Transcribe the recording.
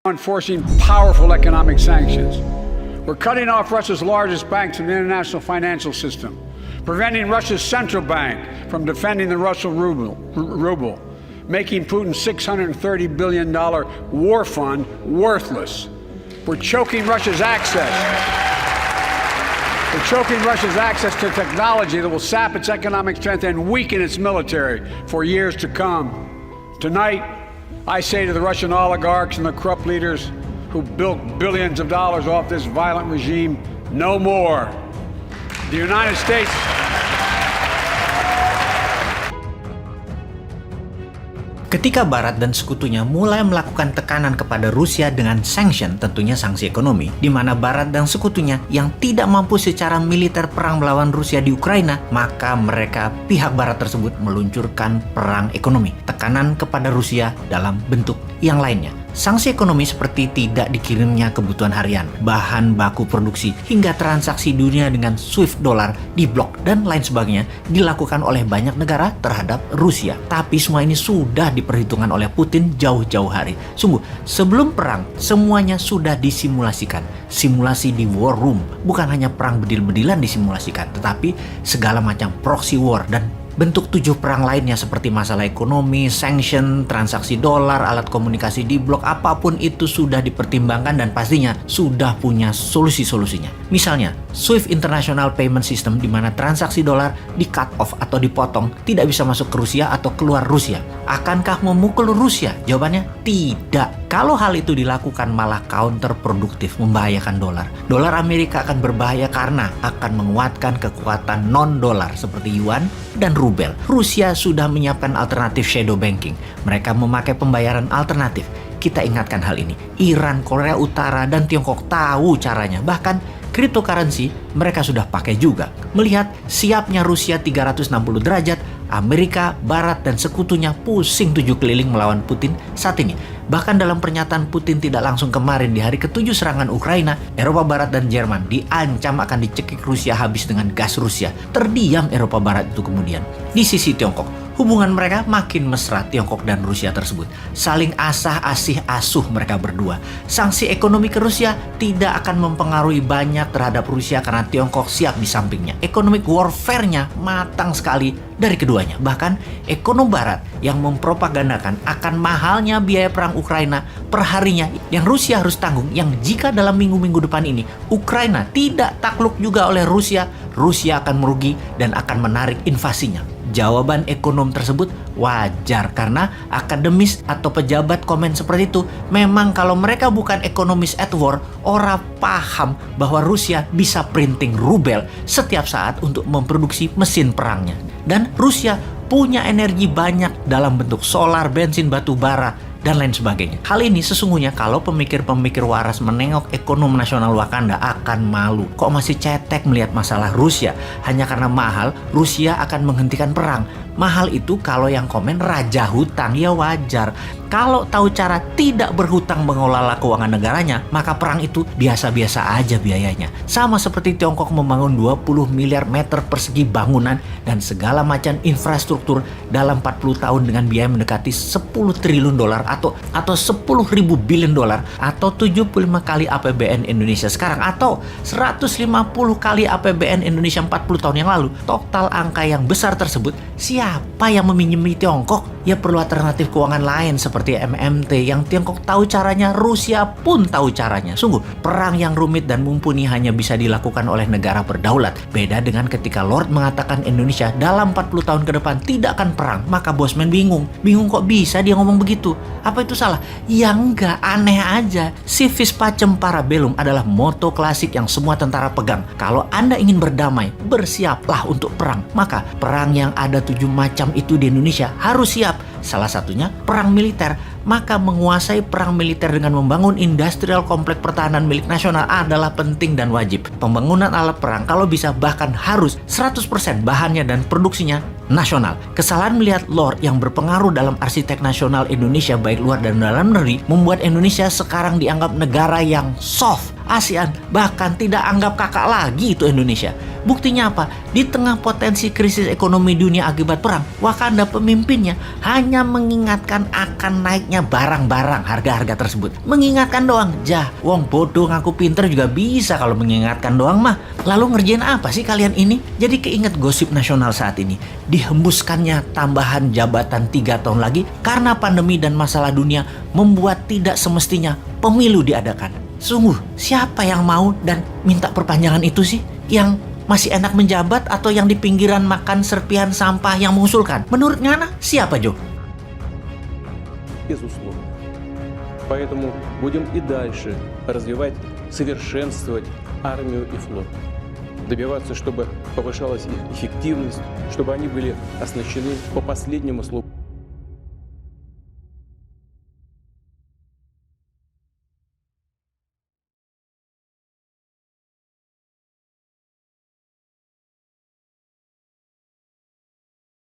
enforcing powerful economic sanctions. We're cutting off Russia's largest banks in the international financial system, preventing Russia's central bank from defending the Russian ruble, making Putin's $630 billion war fund worthless. We're choking Russia's access. We're choking Russia's access to technology that will sap its economic strength and weaken its military for years to come. Tonight, I say to the Russian oligarchs and the corrupt leaders who built billions of dollars off this violent regime, no more. The United States... Ketika Barat dan sekutunya mulai melakukan tekanan kepada Rusia dengan sanction, tentunya sanksi ekonomi, di mana Barat dan sekutunya yang tidak mampu secara militer perang melawan Rusia di Ukraina, maka mereka pihak Barat tersebut meluncurkan perang ekonomi, tekanan kepada Rusia dalam bentuk yang lainnya. Sanksi ekonomi seperti tidak dikirimnya kebutuhan harian, bahan baku produksi, hingga transaksi dunia dengan SWIFT dolar diblok dan lain sebagainya dilakukan oleh banyak negara terhadap Rusia. Tapi semua ini sudah diperhitungkan oleh Putin jauh-jauh hari. Sungguh, sebelum perang semuanya sudah disimulasikan. Simulasi di war room, bukan hanya perang bedil-bedilan disimulasikan, tetapi segala macam proxy war dan bentuk 7 perang lainnya seperti masalah ekonomi, sanction, transaksi dolar, alat komunikasi diblok, apapun itu sudah dipertimbangkan dan pastinya sudah punya solusi-solusinya. Misalnya, SWIFT International Payment System di mana transaksi dolar di cut off atau dipotong, tidak bisa masuk ke Rusia atau keluar Rusia. Akankah memukul Rusia? Jawabannya tidak. Kalau hal itu dilakukan malah counterproduktif, membahayakan dolar. Dolar Amerika akan berbahaya karena akan menguatkan kekuatan non-dolar seperti yuan dan rubel. Rusia sudah menyiapkan alternatif shadow banking. Mereka memakai pembayaran alternatif. Kita ingatkan hal ini. Iran, Korea Utara, dan Tiongkok tahu caranya. Bahkan cryptocurrency mereka sudah pakai juga. Melihat siapnya Rusia 360 derajat, Amerika, Barat, dan sekutunya pusing 7 keliling melawan Putin saat ini. Bahkan dalam pernyataan Putin tidak langsung kemarin di hari ke-7 serangan Ukraina, Eropa Barat dan Jerman diancam akan dicekik Rusia habis dengan gas Rusia. Terdiam Eropa Barat itu kemudian. Di sisi Tiongkok, hubungan mereka makin mesra, Tiongkok dan Rusia tersebut. Saling asah-asih asuh mereka berdua. Sanksi ekonomi ke Rusia tidak akan mempengaruhi banyak terhadap Rusia karena Tiongkok siap di sampingnya. Economic warfare-nya matang sekali dari keduanya. Bahkan ekonom Barat yang mempropagandakan akan mahalnya biaya perang Ukraina per harinya yang Rusia harus tanggung, yang jika dalam minggu-minggu depan ini Ukraina tidak takluk juga oleh Rusia, Rusia akan merugi dan akan menarik invasinya. Jawaban ekonom tersebut wajar karena akademis atau pejabat komen seperti itu. Memang kalau mereka bukan ekonomis at war, orang paham bahwa Rusia bisa printing rubel setiap saat untuk memproduksi mesin perangnya. Dan Rusia punya energi banyak dalam bentuk solar, bensin, batu bara, dan lain sebagainya. Hal ini sesungguhnya kalau pemikir-pemikir waras menengok ekonom nasional Wakanda akan malu. Kok masih cetek melihat masalah Rusia? Hanya karena mahal, Rusia akan menghentikan perang. Mahal itu kalau yang komen raja hutang, ya wajar. Kalau tahu cara tidak berhutang mengelola keuangan negaranya, maka perang itu biasa-biasa aja biayanya. Sama seperti Tiongkok membangun 20 miliar meter persegi bangunan dan segala macam infrastruktur dalam 40 tahun dengan biaya mendekati 10 triliun dolar atau 10.000 billion dolar atau 75 kali APBN Indonesia sekarang atau 150 kali APBN Indonesia 40 tahun yang lalu. Total angka yang besar tersebut, siapa yang meminjami Tiongkok? Ya perlu alternatif keuangan lain seperti MMT yang Tiongkok tahu caranya, Rusia pun tahu caranya. Sungguh, perang yang rumit dan mumpuni hanya bisa dilakukan oleh negara berdaulat. Beda dengan ketika Lord mengatakan Indonesia dalam 40 tahun ke depan tidak akan perang, maka Bosman bingung. Bingung kok bisa dia ngomong begitu? Apa itu salah? Ya enggak, aneh aja. Civis pacem para bellum adalah moto klasik yang semua tentara pegang. Kalau Anda ingin berdamai, bersiaplah untuk perang. Maka perang yang ada 7 macam itu di Indonesia harus siap. Salah satunya perang militer. Maka menguasai perang militer dengan membangun industrial kompleks pertahanan milik nasional adalah penting dan wajib. Pembangunan alat perang kalau bisa bahkan harus 100% bahannya dan produksinya nasional. Kesalahan melihat Lord yang berpengaruh dalam arsitek nasional Indonesia baik luar dan dalam negeri membuat Indonesia sekarang dianggap negara yang soft ASEAN, bahkan tidak anggap kakak lagi itu Indonesia. Buktinya apa? Di tengah potensi krisis ekonomi dunia akibat perang, Wakanda pemimpinnya hanya mengingatkan akan naiknya barang-barang harga-harga tersebut. Mengingatkan doang, wong bodoh ngaku pinter juga bisa kalau mengingatkan doang mah. Lalu ngerjain apa sih kalian ini? Jadi keinget gosip nasional saat ini. Dihembuskannya tambahan jabatan 3 tahun lagi karena pandemi dan masalah dunia membuat tidak semestinya pemilu diadakan. Sungguh, siapa yang mau dan minta perpanjangan itu sih? Yang masih enak menjabat atau yang di pinggiran makan serpihan sampah yang mengusulkan? Menurut Ngana, siapa Jo? Безусловно. Поэтому будем и дальше развивать, совершенствовать армию и флот. Добиваться, чтобы повышалась их эффективность, чтобы они были оснащены по последнему слову.